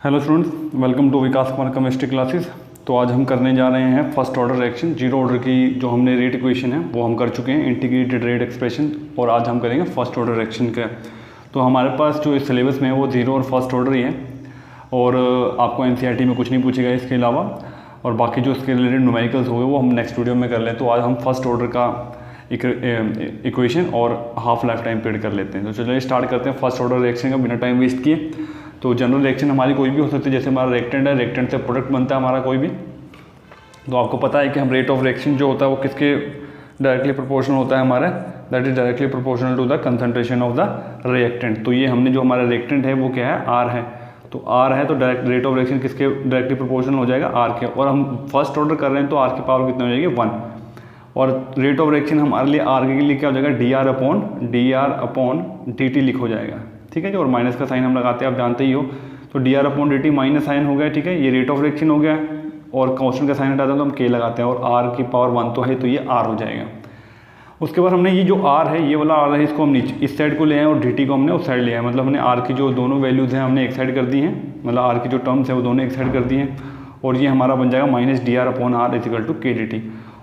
Hello students, welcome to Vikas Kumar chemistry classes. तो आज हम करने जा रहे हैं first order reaction. Zero order की जो हमने रेट इक्वेशन है वो हम कर चुके हैं, इंटीग्रेटेड रेट एक्सप्रेशन, और आज हम करेंगे फर्स्ट ऑर्डर रिएक्शन का। तो हमारे पास जो इस सिलेबस में है वो जीरो और फर्स्ट ऑर्डर ही है, और आपको एनसीईआरटी में कुछ नहीं पूछेगा इसके अलावा, और बाकी जो इसके रिलेटेड न्यूमेरिकल्स हो गए वो हम नेक्स्ट वीडियो में कर लें। तो आज हम फर्स्ट ऑर्डर का इक्वेशन और हाफ लाइफ टाइम पीरियड कर लेते हैं। तो चलिए स्टार्ट करते हैं फर्स्ट ऑर्डर रिएक्शन का बिना टाइम वेस्ट किए। तो जनरल रिएक्शन हमारी कोई भी हो सकती है, जैसे हमारा रेक्टेंट है, रेक्टेंट से प्रोडक्ट बनता है हमारा कोई भी। तो आपको पता है कि हम रेट ऑफ रिएक्शन जो होता है वो किसके डायरेक्टली प्रोपोर्शनल होता है हमारा, that is directly proportional to the concentration of the reactant. तो ये हमने जो हमारा रिएक्टेंट है वो क्या है, आर है। तो आर है तो डायरेक्ट रेट ऑफ रिएक्शन किसके डायरेक्टली प्रोपोर्शनल हो जाएगा, आर के। और हम फर्स्ट ऑर्डर कर रहे हैं तो आर की पावर कितनी हो जाएगी, 1। और रेट ऑफ रिएक्शन हमारे लिए आर के लिए क्या हो जाएगा, D R upon D T लिख हो जाएगा, ठीक है जी। और माइनस का साइन हम लगाते हैं, आप जानते ही हो। तो D R upon D T minus sign हो गया, ठीक है, ये रेट ऑफ रिएक्शन हो गया। और कांस्टेंट का साइन हटाते हैं तो हम के लगाते हैं, और आर की पावर 1 तो है, तो ये आर हो जाएगा। उसके बाद हमने ये जो आर है, ये वाला आर है, इसको हम नीचे इस साइड को ले आए और डी टी को हमने उस साइड ले आए। मतलब हमने आर की जो दोनों वैल्यूज़ हैं हमने एक साइड कर दी हैं, मतलब आर की जो टर्म्स है वो दोनों एक साइड कर दी हैं। और ये हमारा बन जाएगा minus D R upon R equal to K D T.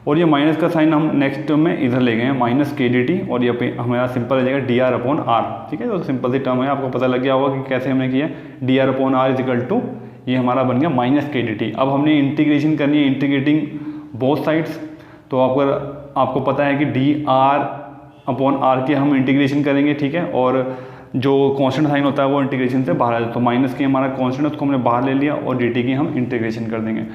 और ये माइनस का साइन हम नेक्स्ट टर्म में इधर ले गए हैं, माइनस के डी टी, और ये पे हमारा सिंपल आ जाएगा डी आर अपॉन आर, ठीक है। तो सिंपल सी टर्म है, आपको पता लग गया होगा कि कैसे हमने किया। D R upon R equal to ये हमारा बन गया माइनस के डी टी। अब हमने इंटीग्रेशन करनी है, इंटीग्रेटिंग बोथ साइड्स। तो आपको पता है कि डी आर अपॉन आर के हम इंटीग्रेशन करेंगे, ठीक है। और जो कांस्टेंट साइन होता है वो इंटीग्रेशन से बाहर आ जाता है। तो माइनस की हमारा कांस्टेंट है उसको हमने बाहर ले लिया, और डी टी की हम इंटीग्रेशन कर देंगे।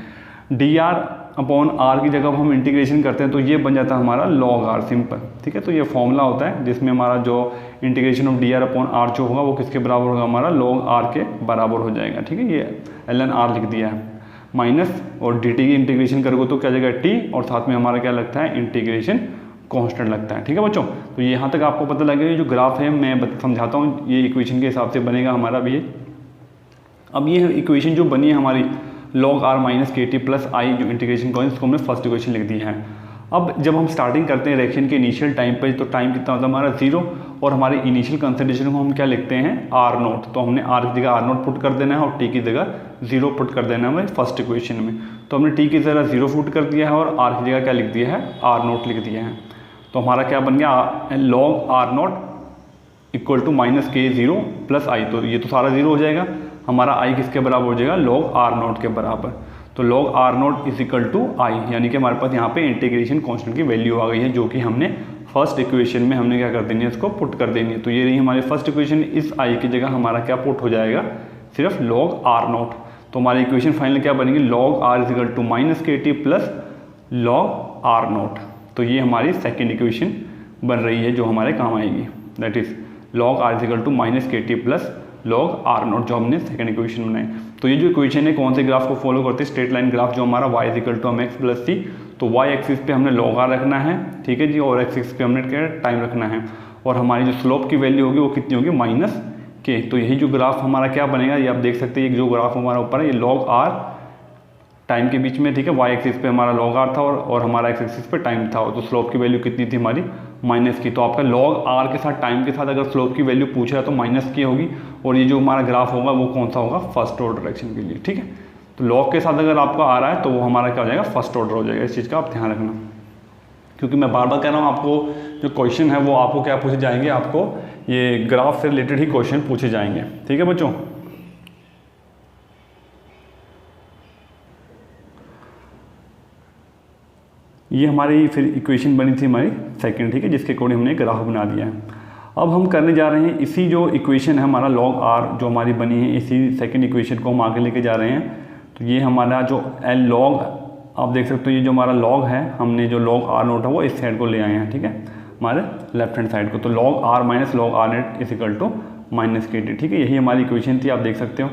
डी आर अपॉन आर की जगह हम इंटीग्रेशन करते हैं तो ये बन जाता है हमारा लॉग आर, सिंपल, ठीक है। तो ये फॉर्मूला होता है जिसमें हमारा जो integration of D R upon R जो होगा वो किसके बराबर होगा, हमारा लॉग आर के बराबर हो जाएगा, ठीक है। ये एल एन आर लिख दिया है, माइनस और डी टी की इंटीग्रेशन करोगे तो क्या जाएगा टी, और साथ में हमारा क्या लगता है, इंटीग्रेशन कांस्टेंट लगता है, ठीक है बच्चों। तो यहाँ तक आपको पता लगेगा। ये जो ग्राफ है मैं समझाता हूँ, ये इक्वेशन के हिसाब से बनेगा हमारा भी। अब ये इक्वेशन जो बनी है हमारी log r minus K T plus आई, जो इंटीग्रेशन को इसको हमने फर्स्ट इक्वेशन लिख दी है। अब जब हम स्टार्टिंग करते हैं रिएक्शन के इनिशियल टाइम पे, तो टाइम कितना होता है हमारा 0, और हमारे इनिशियल कंसंट्रेशन को हम क्या लिखते हैं, आर नोट। तो हमने आर की जगह आर नोट पुट कर देना है और टी की जगह 0 पुट कर देना है हमें फर्स्ट इक्वेशन में। तो हमने टी की जगह 0 पुट कर दिया है और आर की जगह क्या लिख दिया है, आर नोट लिख दिया है। तो हमारा क्या बन गया, log R naught equal to minus K 0 plus आई। तो ये तो सारा 0 हो जाएगा, हमारा आई किसके बराबर हो जाएगा, लॉग आर नोट के बराबर। तो log R nought is equal to I, यानी कि हमारे पास यहाँ पे इंटीग्रेशन कांस्टेंट की वैल्यू आ गई है, जो कि हमने फर्स्ट इक्वेशन में हमने क्या कर देनी है, इसको पुट कर देनी है। तो ये रही हमारी फर्स्ट इक्वेशन। इस आई की जगह हमारा क्या पुट हो जाएगा, सिर्फ लॉग आर नोट। तो हमारी इक्वेशन फाइनल क्या बनेगी, log R is equal to minus K T plus log R nought. तो ये हमारी सेकेंड इक्वेशन बन रही है जो हमारे काम आएगी, that is log R is equal to minus K T plus log R nought, जो हमने सेकंड इक्वेशन बनाई। तो ये जो इक्वेशन है कौन से ग्राफ को फॉलो करते हैं, स्ट्रेट लाइन ग्राफ, जो हमारा y इज इक्वल टू हम एक्स प्लस सी। तो y एक्सिस पे हमने लॉग आर रखना है, ठीक है जी, और x एक्सिस पे हमने क्या टाइम रखना है। और हमारी जो स्लोप की वैल्यू होगी वो कितनी होगी, माइनस के। तो यही जो ग्राफ हमारा क्या बनेगा, ये आप देख सकते हैं, जो ग्राफ हमारा ऊपर है ये लॉग आर टाइम के बीच में, ठीक है। y एक्सिस पे हमारा लॉग आर था और हमारा x एक्सिस पे टाइम था। तो स्लोप की वैल्यू कितनी थी हमारी, माइनस की। तो आपका लॉग आर के साथ टाइम के साथ अगर स्लोप की वैल्यू पूछ रहा है तो माइनस की होगी। और ये जो हमारा ग्राफ होगा वो कौन सा होगा, फर्स्ट ऑर्डर रिएक्शन के लिए, ठीक है। तो लॉग के साथ अगर आपका आ रहा है तो वो हमारा क्या हो जाएगा, फर्स्ट ऑर्डर हो जाएगा। इस चीज़ का आप ध्यान रखना, क्योंकि मैं बार बार कह रहा हूँ आपको जो क्वेश्चन है वो आपको क्या पूछे जाएंगे, आपको ये ग्राफ से रिलेटेड ही क्वेश्चन पूछे जाएंगे, ठीक है बच्चों। ये हमारी फिर इक्वेशन बनी थी हमारी सेकंड, ठीक है, जिसके अकॉर्डिंग हमने ग्राफ बना दिया है। अब हम करने जा रहे हैं इसी जो इक्वेशन है हमारा लॉग आर जो हमारी बनी है, इसी सेकंड इक्वेशन को हम आगे लेके जा रहे हैं। तो ये हमारा जो एल लॉग, आप देख सकते हो ये जो हमारा लॉग है, हमने जो लॉग आर नोट है वो इस साइड को ले आए हैं, ठीक है, हमारे लेफ्ट हैंड साइड को। तो log R minus log R naught is equal to minus K T, ठीक है। यही हमारी इक्वेशन थी, आप देख सकते हो,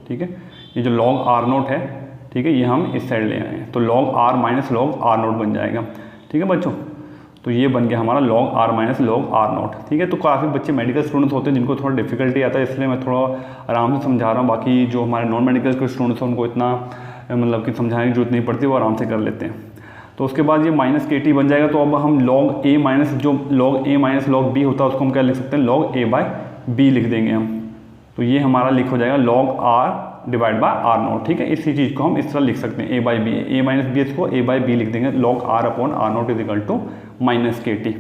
ठीक है। ये जो लॉग आर नोट है, ठीक है, ये हम इस साइड ले आए हैं। तो log R minus log R note बन जाएगा, ठीक है बच्चों। तो ये बन गया हमारा log R minus log R note, ठीक है। तो काफ़ी बच्चे मेडिकल स्टूडेंट्स होते हैं जिनको थोड़ा डिफिकल्टी आता है, इसलिए मैं थोड़ा आराम से समझा रहा हूँ। बाकी जो हमारे नॉन मेडिकल के स्टूडेंट्स हैं उनको इतना मतलब कि समझाने की जरूरत नहीं पड़ती, वो आराम से कर लेते हैं। तो उसके बाद ये माइनस के टी बन जाएगा। तो अब हम लॉग ए माइनस जो लॉग ए माइनस लॉग बी होता है उसको हम क्या लिख सकते हैं, लॉग ए बाय बी लिख देंगे हम। तो ये हमारा लिख हो जाएगा log R divide by R naught, ठीक है। इसी चीज़ को हम इस तरह लिख सकते हैं A by B, A minus B H को ए बाई बी लिख देंगे, log R upon R not is equal to minus K T.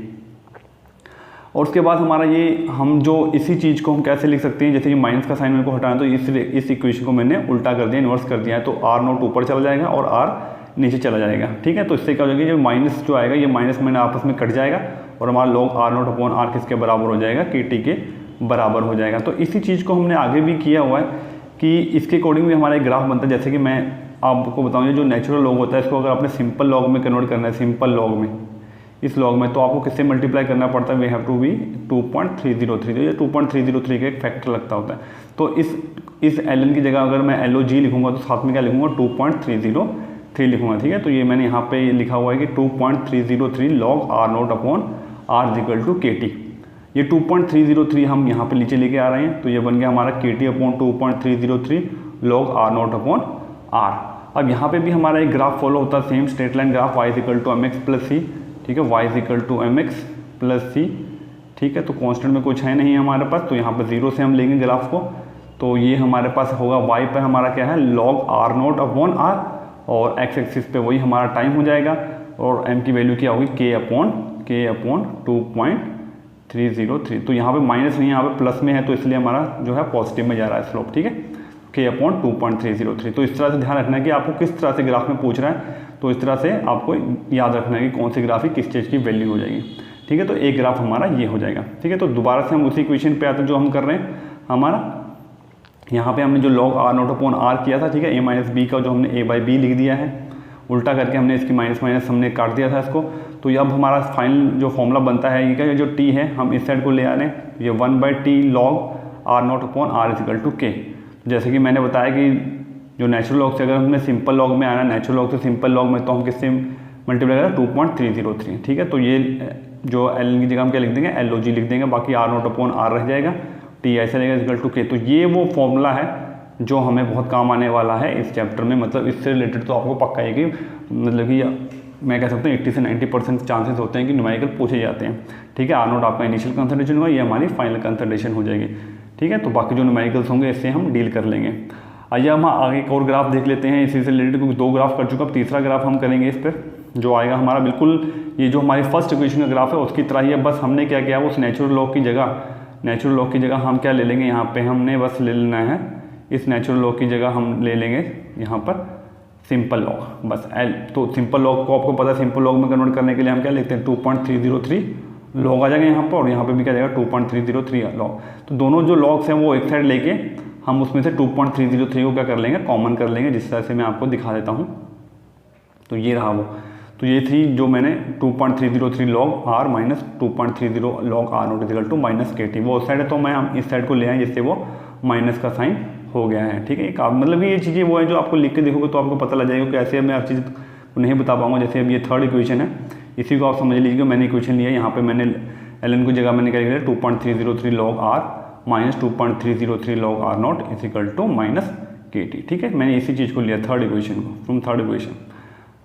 और उसके बाद हमारा ये हम जो इसी चीज़ को हम कैसे लिख सकते हैं, जैसे कि माइनस का साइन मेरे को हटाना, तो इस इक्वेशन को मैंने उल्टा कर दिया, इन्वर्स कर दिया है, तो आर नॉट ऊपर चला जाएगा और आर नीचे चला जाएगा, ठीक है। तो इससे क्या हो जाएगा, जो माइनस जो आएगा ये माइनस मैंने आपस में कट जाएगा और हमारा log R naught upon R किसके बराबर हो जाएगा, के टी के बराबर हो जाएगा। तो इसी चीज़ को हमने आगे भी किया हुआ है कि इसके अकॉर्डिंग भी हमारा एक ग्राफ बनता है। जैसे कि मैं आपको बताऊँ, जो नेचुरल लॉग होता है इसको अगर आपने सिंपल लॉग में कन्वर्ट करना है, सिंपल लॉग में, इस लॉग में, तो आपको किससे मल्टीप्लाई करना पड़ता है, वी हैव टू बी 2.303, तो ये 2.303 का एक फैक्टर लगता होता है। तो इस ln की जगह अगर मैं LOG लिखूंगा तो साथ में क्या लिखूंगा, 2.303 लिखूंगा, ठीक है। तो ये मैंने यहाँ पे लिखा हुआ है कि 2.303 log R naught upon R is equal to K T. ये 2.303 हम यहाँ पे नीचे लेके आ रहे हैं, तो ये बन गया हमारा K T upon 2.303 log R naught upon R. अब यहाँ पे भी हमारा एक ग्राफ फॉलो होता है, same straight line graph, y is equal to M X plus C, ठीक है, y is equal to M X plus C, ठीक है। तो कांस्टेंट में कुछ है नहीं हमारे पास, तो यहाँ पर 0 से हम लेंगे ग्राफ को, तो ये हमारे पास होगा y पर हमारा क्या है, log R naught upon R, और x एक्सिस पे वही हमारा टाइम हो जाएगा, और m की वैल्यू क्या होगी, k अपॉन 2.303। तो यहाँ पे माइनस नहीं है, यहाँ पे प्लस में है, तो इसलिए हमारा जो है पॉजिटिव में जा रहा है स्लोप, ठीक है, k अपॉन 2.303। तो इस तरह से ध्यान रखना है कि आपको किस तरह से ग्राफ में पूछ रहा है, तो इस तरह से आपको याद रखना है कि कौन सी ग्राफ की किस चीज़ की वैल्यू हो जाएगी, ठीक है। तो एक ग्राफ हमारा ये हो जाएगा, ठीक है। तो दोबारा से हम उसी इक्वेशन पे आते हैं जो हम कर रहे हैं, हमारा यहाँ पे हमने जो log R naught upon R किया था, ठीक है, ए माइनस बी का जो हमने ए बाई बी लिख दिया है, उल्टा करके हमने इसकी माइनस माइनस हमने काट दिया था इसको। तो ये अब हमारा फाइनल जो फॉर्मूला बनता है, ये क्या, जो टी है हम इस साइड को ले आ रहे हैं, ये 1/t log R naught upon R is equal to K. जैसे कि मैंने बताया कि जो नेचुरल लॉग से अगर हमने सिंपल लॉग में आना है, नेचुरल लॉग से सिंपल लॉग में, तो हम किससे मल्टीप्लाई करें, 2.303, ठीक है। तो ये जो ln की जगह हम क्या लिख देंगे, LOG लिख देंगे, बाकी आर नॉट अपॉन आर रह जाएगा, टी ऐसे रहेगा इक्वल टू के। तो ये वो फॉर्मूला है जो हमें बहुत काम आने वाला है इस चैप्टर में, मतलब इससे रिलेटेड तो आपको पक्का है कि मतलब कि मैं कह सकता हूँ 80 से 90% चांसेस होते हैं कि न्यूमेरिकल पूछे जाते हैं, ठीक है। आर नॉट आपका इनिशियल कंसंट्रेशन होगा, ये हमारी फाइनल कंसंट्रेशन हो जाएगी, ठीक है। तो बाकी जो न्यूमेरिकल्स होंगे इससे हम डील कर लेंगे। आइए हम आगे एक और ग्राफ देख लेते हैं इसी से रिलेटेड, क्योंकि 2 ग्राफ कर चुका, अब तीसरा ग्राफ हम करेंगे इस पर, जो आएगा हमारा बिल्कुल ये जो हमारी फर्स्ट इक्वेशन का ग्राफ है उसकी तरह ही है। बस हमने क्या किया, उस नेचुरल लॉग की जगह हम क्या ले लेंगे, यहाँ पे हमने बस ले लेना है, इस नेचुरल लॉग की जगह हम ले लेंगे यहाँ पर सिंपल लॉग, बस एल। तो सिंपल लॉग को आपको पता है, सिंपल लॉग में कन्वर्ट करने के लिए हम क्या लिखते हैं, 2.303 लॉग आ जाएगा यहाँ पर, और यहाँ पे भी क्या जाएगा 2.303 लॉग। तो दोनों जो लॉग्स हैं वो एक साइड लेके हम उसमें से 2.303 को क्या कर लेंगे, कॉमन कर लेंगे, जिस तरह से मैं आपको दिखा देता हूँ। तो ये रहा वो, तो ये थी जो मैंने 2.303 log R minus 2.30 log R naught equal to minus K T, वो उस साइड है, तो मैं हम इस साइड को ले आए जिससे वो माइनस का साइन हो गया है, ठीक है। एक मतलब ये चीज़ें वो है जो आपको लिख के देखोगे तो आपको पता लग जाएगा कि ऐसे मैं हर चीज़ नहीं बता पाऊंगा। जैसे अब ये थर्ड इक्वेशन है, इसी को आप समझ लीजिए, मैंने इक्वेशन लिया, यहाँ पे मैंने ln की जगह मैंने क्या लिया, 2.303 log R minus 2.303 log R not is equal to minus K T, ठीक है। मैंने इसी चीज़ को लिया थर्ड इक्वेशन को, फ्रॉम थर्ड इक्वेशन,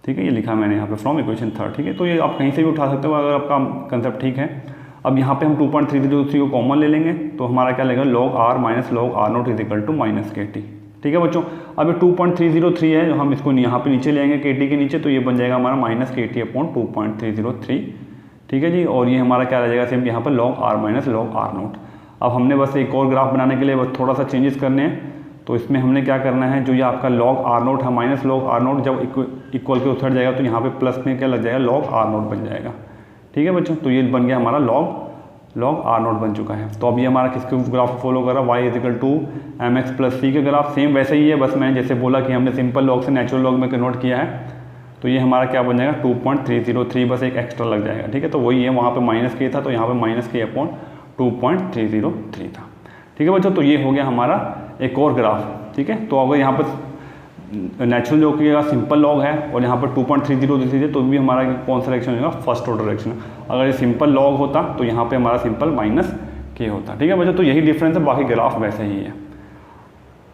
ठीक है, ये लिखा मैंने यहाँ पे फ्रॉम इक्वेशन थर्ड, ठीक है। तो ये आप कहीं से भी उठा सकते हो अगर आपका कंसेप्ट ठीक है। अब यहाँ पे हम 2.303 को कॉमन ले लेंगे, तो हमारा क्या लगेगा, log R minus log R not is equal to minus K T, ठीक है बच्चों। अब ये 2.303 है, हम इसको यहाँ पे नीचे ले आएंगे के टी के नीचे, तो ये बन जाएगा हमारा माइनस के टी अपॉन 2.303, ठीक है जी। और ये हमारा क्या रह जाएगा, सेम यहाँ पर log R minus log R not. अब हमने बस एक और ग्राफ बनाने के लिए बस थोड़ा सा चेंजेस करने हैं, तो इसमें हमने क्या करना है, जो ये आपका लॉग आर नोट है माइनस लॉग आर नोट जब इक्वल के उतर जाएगा तो यहाँ पे प्लस में क्या लग जाएगा, लॉग आर नोट बन जाएगा, ठीक है बच्चों। तो ये बन गया हमारा लॉग आर नोट बन चुका है। तो अभी हमारा किसके ग्राफ फॉलो कर रहा है, Y is equal to M X plus C के ग्राफ, सेम वैसे ही है, बस मैं जैसे बोला कि हमने सिंपल लॉग से नेचुरल लॉग में कन्वर्ट किया है, तो ये हमारा क्या बन जाएगा 2.303, बस एक एक्स्ट्रा लग जाएगा, ठीक है। तो वही है, वहाँ पे माइनस के था तो यहाँ पे माइनस के अपॉन 2.303 था, ठीक है बच्चों। तो ये हो गया हमारा एक और ग्राफ, ठीक है। तो अगर यहाँ पर नेचुरल लॉग की जगह सिंपल लॉग है और यहाँ पर 2.303 है, तो भी हमारा कौन सा रिएक्शन होगा, फर्स्ट ऑर्डर रिएक्शन। अगर ये सिंपल लॉग होता तो यहाँ पे हमारा सिंपल माइनस के होता, ठीक है बच्चों। तो यही डिफरेंस है, बाकी ग्राफ वैसे ही है।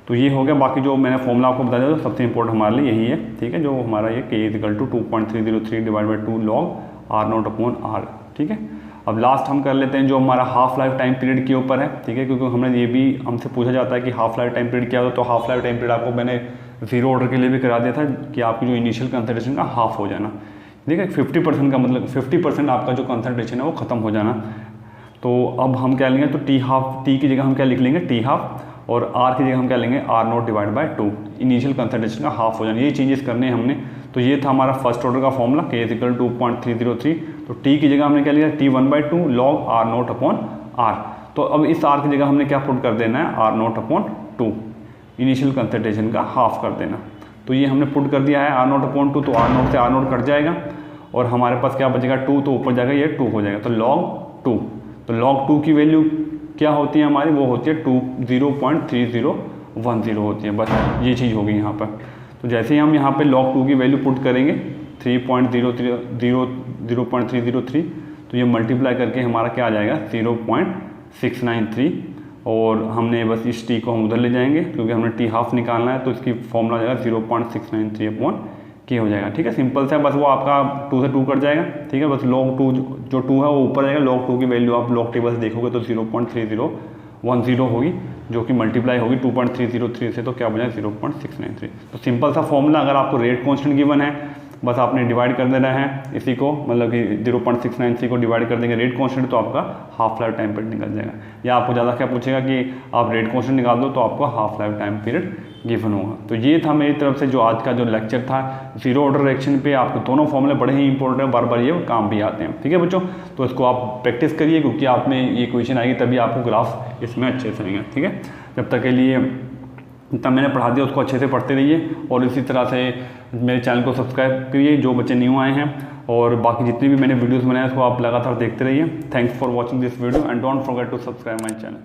तो ये हो गया, बाकी जो मैंने फॉर्मूला आपको बता दिया सबसे इंपॉर्टेंट हमारे लिए यही है, ठीक है, जो हमारा ये k equal to 2.303 divide by 2 log R naught upon R, ठीक है। अब लास्ट हम कर लेते हैं जो हमारा हाफ लाइफ टाइम पीरियड के ऊपर है, ठीक है, क्योंकि हमने ये भी हमसे पूछा जाता है कि हाफ लाइफ टाइम पीरियड क्या होता है। तो हाफ लाइफ टाइम पीरियड आपको मैंने जीरो ऑर्डर के लिए भी करा दिया था कि आपकी जो इनिशियल कंसंट्रेशन का हाफ हो जाना, ठीक है, 50% का मतलब 50% आपका जो कंसंट्रेशन है वो ख़त्म हो जाना। तो अब हम क्या लेंगे, तो टी हाफ, टी की जगह हम क्या लिख लेंगे, टी हाफ, और आर की जगह हम क्या लेंगे, R naught divide by 2, initial concentration का हाफ हो जाना। ये चेंजेस करने हैं हमने। तो ये था हमारा फर्स्ट ऑर्डर का फॉर्मूला K = 2.303। तो टी की जगह हमने क्या लिया, T1/2 log R not upon R। तो अब इस R की जगह हमने क्या पुट कर देना है, R not upon 2, initial concentration का हाफ कर देना। तो ये हमने पुट कर दिया है R नॉट अपॉन 2, तो R नॉट से R नॉट कट जाएगा और हमारे पास क्या बचेगा 2, तो ऊपर जाएगा ये 2 हो जाएगा, तो log 2। तो log 2 की वैल्यू क्या होती है हमारी, वो होती है 0.3010 होती है, बस ये चीज़ होगी यहाँ पर। तो जैसे ही हम यहाँ पे log 2 की वैल्यू पुट करेंगे 0.303, तो ये मल्टीप्लाई करके हमारा क्या आ जाएगा 0.693, और हमने बस इस टी को हम उधर ले जाएंगे क्योंकि हमने टी हाफ निकालना है, तो इसकी फॉर्मूला हो जाएगा 0.693/K हो जाएगा, ठीक है, सिंपल सा, बस वो आपका 2 से 2 कट जाएगा, ठीक है, बस log 2 जो 2 है वो ऊपर जाएगा, log 2 की वैल्यू आप log टेबल से देखोगे तो 0.3010 होगी, जो कि मल्टीप्लाई होगी 2.303 से, तो क्या बन जाएगा 0.693। तो सिंपल सा फॉर्मूला, अगर आपको रेट कांस्टेंट गिवन है बस आपने डिवाइड कर देना है इसी को, मतलब कि 0.693 को डिवाइड कर देंगे रेट कांस्टेंट, तो आपका हाफ लाइफ टाइम पीरियड निकल जाएगा। या आपको ज़्यादा क्या पूछेगा कि आप रेट कांस्टेंट निकाल दो, तो आपको half life time period given होगा। तो ये था मेरी तरफ से जो आज का जो लेक्चर था जीरो ऑर्डर रिएक्शन पे। आपको दोनों फॉर्मूले बड़े ही इंपॉर्टेंट है, बार बार ये काम भी आते हैं, ठीक है बच्चों। तो इसको आप प्रैक्टिस करिए क्योंकि आप में ये क्वेश्चन आएगी तभी आपको ग्राफ इसमें अच्छे से आएंगे, ठीक है। जब तक के लिए इतना मैंने पढ़ा दिया उसको अच्छे से पढ़ते रहिए, और इसी तरह से मेरे चैनल को सब्सक्राइब करिए जो बच्चे न्यू आए हैं, और बाकी जितनी भी मैंने वीडियोस बनाए उसको आप लगातार देखते रहिए। Thanks for watching this video and don't forget to subscribe my channel.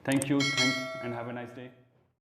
Thank you, thanks and have a nice day.